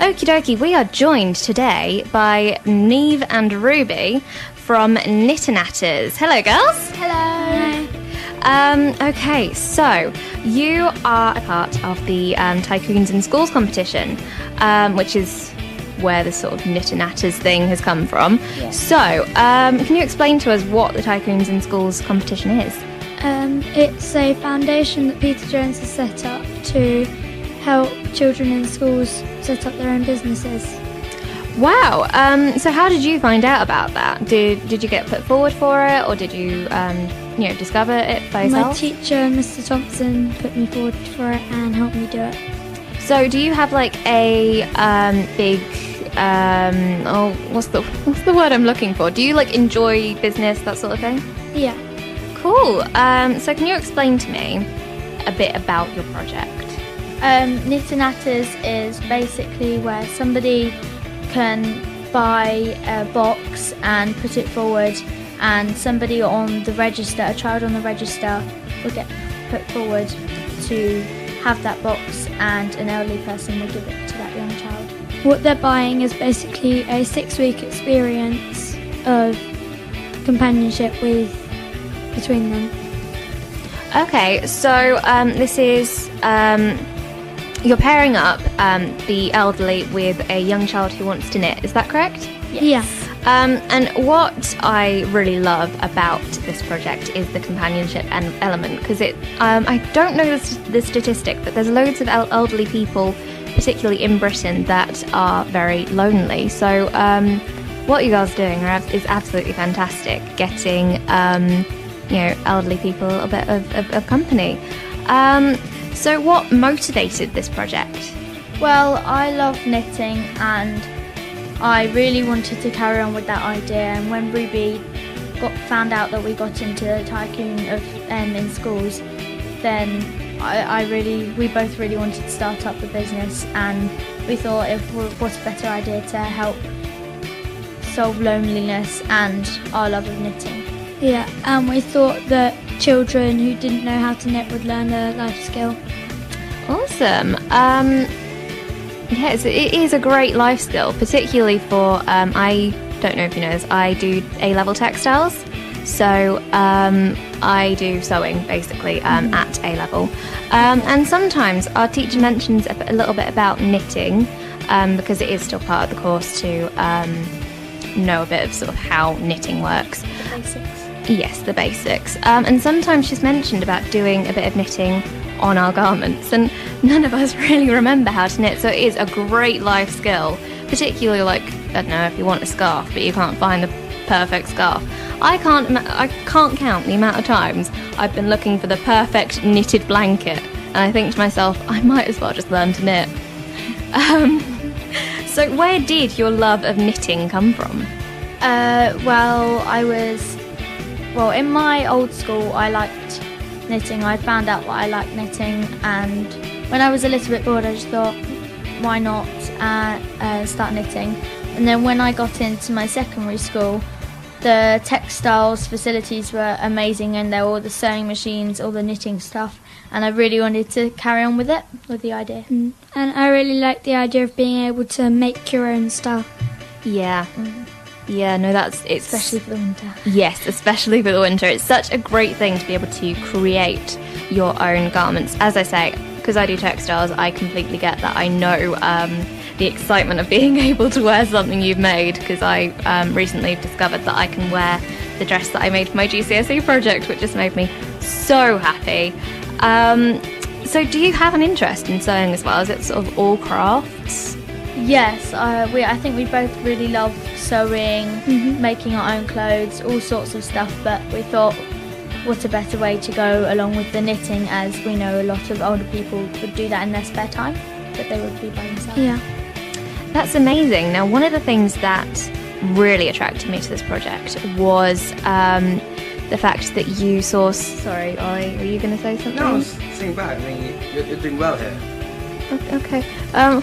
Okie dokie, we are joined today by Neve and Ruby from Knitter Natters. Hello, girls. Hello. Okay, so you are a part of the Tycoons in Schools competition, which is where the sort of Knitter Natters thing has come from. Yeah. So, can you explain to us what the Tycoons in Schools competition is? It's a foundation that Peter Jones has set up to help children in schools set up their own businesses. Wow. So how did you find out about that? Did you get put forward for it, or did you discover it by yourself? My teacher, Mr. Thompson, put me forward for it and helped me do it. So do you have like a big what's the word I'm looking for? Do you like enjoy business, that sort of thing? Yeah. Cool. So can you explain to me a bit about your project? Knitter Natters is basically where somebody can buy a box and put it forward, and somebody on the register, a child on the register, will get put forward to have that box, and an elderly person will give it to that young child. What they're buying is basically a 6-week experience of companionship between them. Okay, so this is you're pairing up the elderly with a young child who wants to knit. Is that correct? Yes. Yeah. And what I really love about this project is the companionship element, because I don't know the statistic, but there's loads of elderly people, particularly in Britain, that are very lonely. So what you guys are doing is absolutely fantastic, getting elderly people a bit of company. So what motivated this project? Well, I love knitting and I really wanted to carry on with that idea, and when Ruby found out that we got into the Tycoon in schools, then we both really wanted to start up the business, and we thought what a better idea to help solve loneliness and our love of knitting. Yeah, and we thought that children who didn't know how to knit would learn a life skill. Awesome. Yes, it is a great life skill, particularly for, I don't know if you know this, I do A-level textiles. So I do sewing, basically, at A-level. And sometimes our teacher mentions a little bit about knitting, because it is still part of the course to know a bit of sort of how knitting works. The basics. Yes, the basics. And sometimes she's mentioned about doing a bit of knitting on our garments, and none of us really remember how to knit, so it is a great life skill, particularly like, I don't know, if you want a scarf but you can't find the perfect scarf. I can't count the amount of times I've been looking for the perfect knitted blanket, and I think to myself, I might as well just learn to knit. So where did your love of knitting come from? In my old school I liked knitting. I found out that I liked knitting, and when I was a little bit bored I just thought, why not start knitting. And then when I got into my secondary school, the textiles facilities were amazing, and there were all the sewing machines, all the knitting stuff, and I really wanted to carry on with the idea. And I really liked the idea of being able to make your own stuff. Yeah. Yeah, no, it's especially for the winter. Yes, especially for the winter. It's such a great thing to be able to create your own garments. As I say, because I do textiles, I completely get that. I know the excitement of being able to wear something you've made, because I recently discovered that I can wear the dress that I made for my GCSE project, which just made me so happy. So do you have an interest in sewing as well? Is it sort of all crafts? Yes, I think we both really love sewing, making our own clothes, all sorts of stuff, but we thought, what a better way to go along with the knitting, as we know a lot of older people would do that in their spare time, but they would be by themselves. Yeah. That's amazing. Now, one of the things that really attracted me to this project was the fact that you saw... Sorry, Ollie, were you going to say something? No, I was saying back. I mean, you're doing well here. Okay. I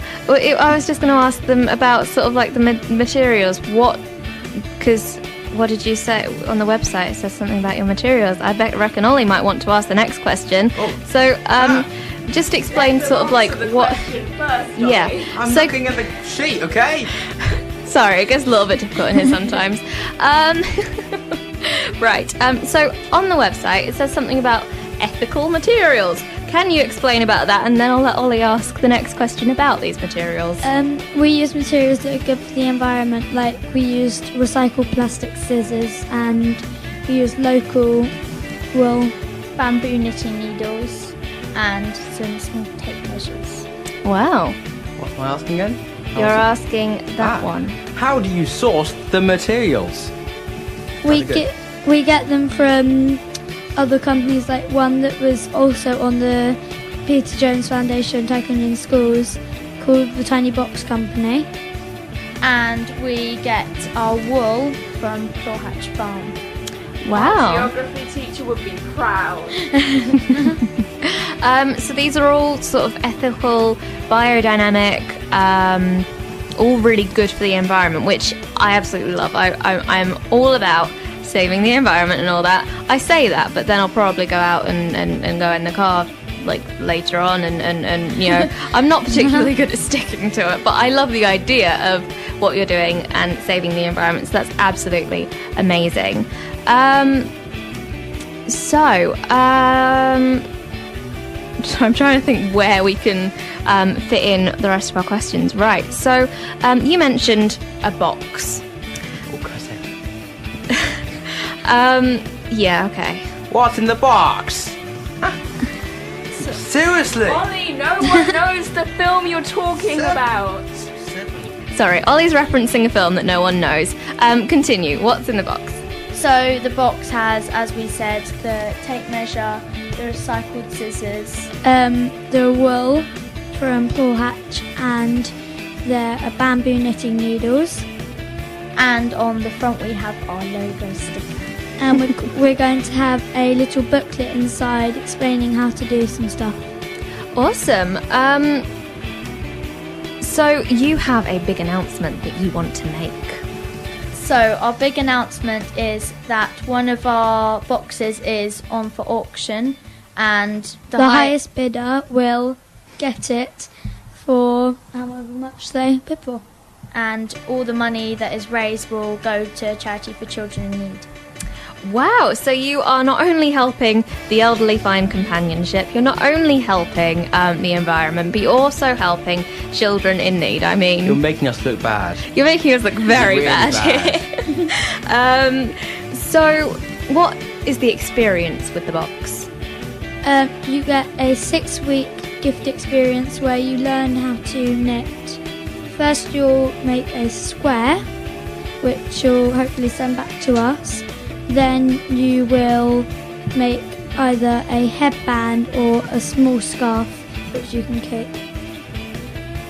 was just going to ask them about sort of like the materials. Because what did you say on the website? It says something about your materials. I reckon Ollie might want to ask the next question. Oh. So, just explain sort of like what. Yeah. I'm looking at the sheet, okay? Sorry, it gets a little bit difficult in here sometimes. Right. So on the website, it says something about ethical materials. Can you explain about that? And then I'll let Ollie ask the next question about these materials. We use materials that are good for the environment, like we used recycled plastic scissors and we used local wool, Bamboo knitting needles and some small tape measures. Wow. What am I asking again? You're asking that one. How do you source the materials? We Very get them from other companies, like one that was also on the Peter Jones Foundation Tycoon in Schools called the Tiny Box Company. And we get our wool from Floorhatch Farm. Wow. Our geography teacher would be proud. So these are all sort of ethical, biodynamic, all really good for the environment, which I absolutely love. I'm all about saving the environment and all that. I say that, but then I'll probably go out and go in the car like later on and you know, I'm not particularly good at sticking to it, but I love the idea of what you're doing and saving the environment, so that's absolutely amazing. So I'm trying to think where we can fit in the rest of our questions. Right, so you mentioned a box. What can I say? Yeah, okay. What's in the box? Seriously? Ollie, no one knows the film you're talking about. Sorry, Ollie's referencing a film that no one knows. Continue, what's in the box? So the box has, as we said, the tape measure, the recycled scissors, The wool from Floorhatch, and there are bamboo knitting needles. and on the front we have our logo sticker. And we're going to have a little booklet inside explaining how to do some stuff. Awesome. So you have a big announcement that you want to make. So our big announcement is that one of our boxes is on for auction, and The highest bidder will get it for however much they bid for. and all the money that is raised will go to a charity for children in need. Wow, so you are not only helping the elderly find companionship, you're not only helping the environment, but you're also helping children in need. I mean, You're making us look bad. you're making us look very Really bad here. So what is the experience with the box? You get a 6-week gift experience where you learn how to knit. First you'll make a square, which you'll hopefully send back to us. Then you will make either a headband or a small scarf, which you can keep.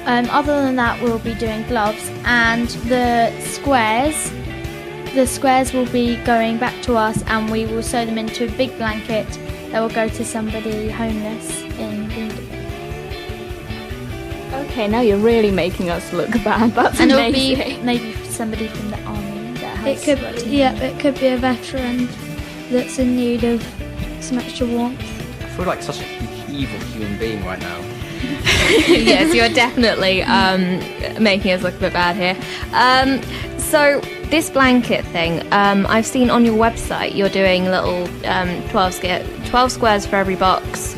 Other than that, we'll be doing gloves, and the squares will be going back to us, and we will sew them into a big blanket that will go to somebody homeless in Windermere. Okay, now you're really making us look bad. That's And amazing. it'll be maybe somebody from the army that has It could be a veteran that's in need of some extra warmth. I feel like such an evil human being right now. Yes, you're definitely making us look a bit bad here. So this blanket thing, I've seen on your website you're doing little 12 squares for every box,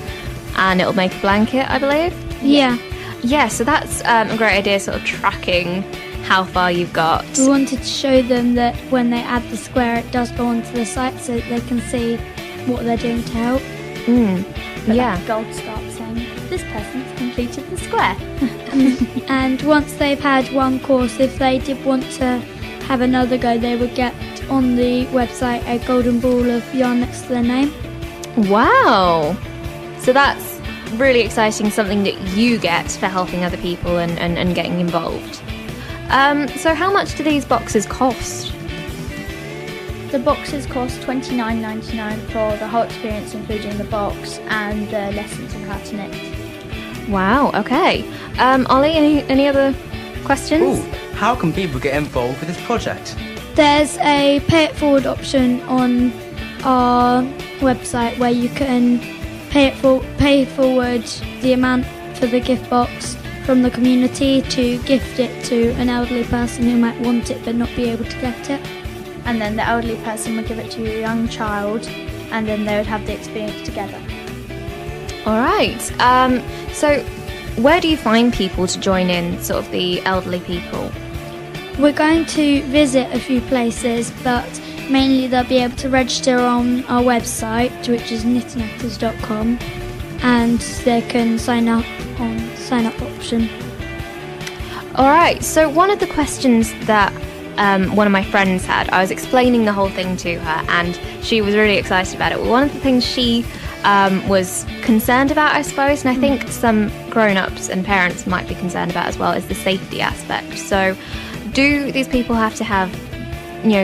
and it'll make a blanket, I believe. Yeah. Yeah, so that's a great idea, sort of tracking how far you've got. We wanted to show them that when they add the square, it does go onto the site so that they can see what they're doing to help. Put Yeah. that gold scarf saying, this person's completed the square. And once they've had one course, if they did want to have another go, they would get on the website a golden ball of yarn next to their name. Wow. So that's really exciting, something that you get for helping other people and getting involved. So how much do these boxes cost? The boxes cost $29.99 for the whole experience, including the box and the lessons on how to knit. Wow, okay. Ollie, any other questions? Ooh, how can people get involved with this project? There's a pay it forward option on our website where you can pay forward the amount for the gift box from the community to gift it to an elderly person who might want it but not be able to get it. And then the elderly person would give it to a young child, and then they would have the experience together. All right. So where do you find people to join in, sort of the elderly people? We're going to visit a few places, but mainly they'll be able to register on our website, which is knitternatters.com, and they can sign up on sign up option. All right. So one of the questions that one of my friends had, I was explaining the whole thing to her, and she was really excited about it. One of the things she was concerned about, I suppose, and I think some grown-ups and parents might be concerned about as well, is the safety aspect. So do these people have to have,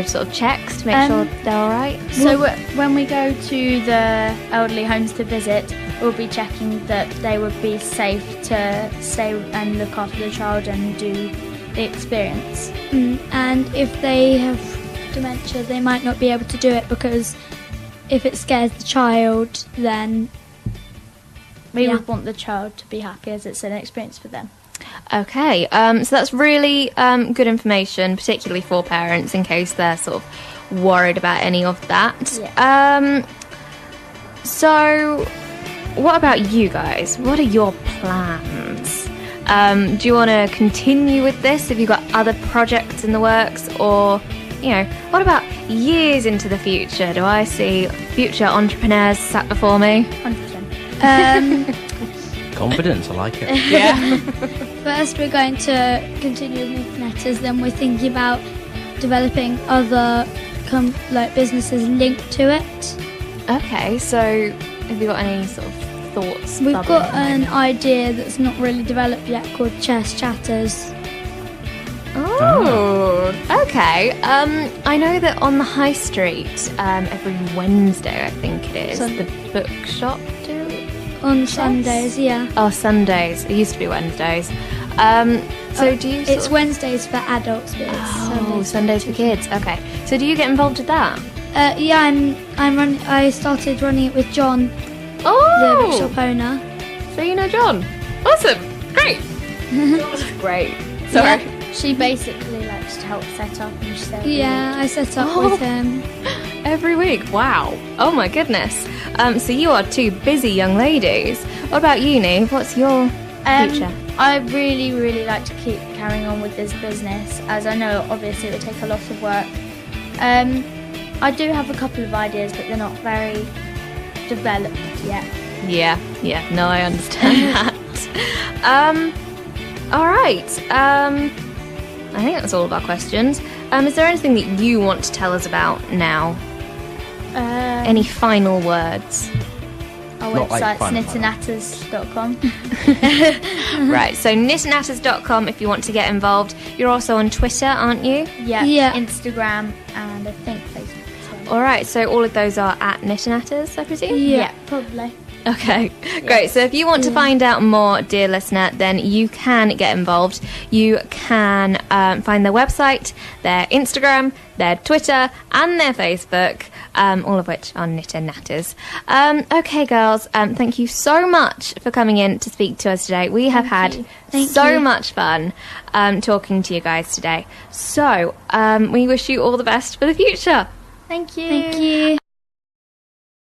sort of checks to make sure they're all right? So when we go to the elderly homes to visit, we'll be checking that they would be safe to stay and look after the child and do the experience. And if they have dementia, they might not be able to do it, because if it scares the child, then we would want the child to be happy, as it's an experience for them. Okay, so that's really good information, particularly for parents, in case they're sort of worried about any of that. Yeah. So what about you guys? What are your plans? Do you want to continue with this? Have you got other projects in the works? Or, what about years into the future? Do I see future entrepreneurs sat before me? 100%. Confidence, I like it. Yeah. First we're going to continue with Knitter Natters, then we're thinking about developing other businesses linked to it. Okay, so have you got any sort of thoughts? We've got an idea that's not really developed yet called Chess Chatters. Oh, okay. I know that on the high street, every Wednesday, I think it is, the bookshop do On chess? Sundays, yeah. Oh, Sundays. It used to be Wednesdays. So do you? It's Wednesdays for adults, but it's Sundays for kids. Okay. So do you get involved with that? Yeah, I started running it with John, the Oh, bookshop owner. so you know John. Awesome. Great. John's great. Sorry. Yeah. She basically likes to help set up, and she's there. Yeah, I set up with him. Every week. Wow. Oh my goodness. So you are two busy young ladies. What about you, Neve? What's your future? I really, really like to keep carrying on with this business, as I know obviously it would take a lot of work. I do have a couple of ideas, but they're not very developed yet. Yeah. No, I understand that. All right. I think that's all of our questions. Is there anything that you want to tell us about now? Any final words? Our Not like website's final. knitternatters.com. Right, so knitternatters.com if you want to get involved. You're also on Twitter, aren't you? Yeah, Instagram, and I think Facebook as well. All right, so all of those are at Knitter Natters, I presume? Yeah, probably. Okay, great. So if you want to find out more, dear listener, then you can get involved. You can find their website, their Instagram, their Twitter, and their Facebook, all of which are Knitter Natters. Okay, girls, thank you so much for coming in to speak to us today. We have had so much fun talking to you guys today. So we wish you all the best for the future. Thank you. Thank you.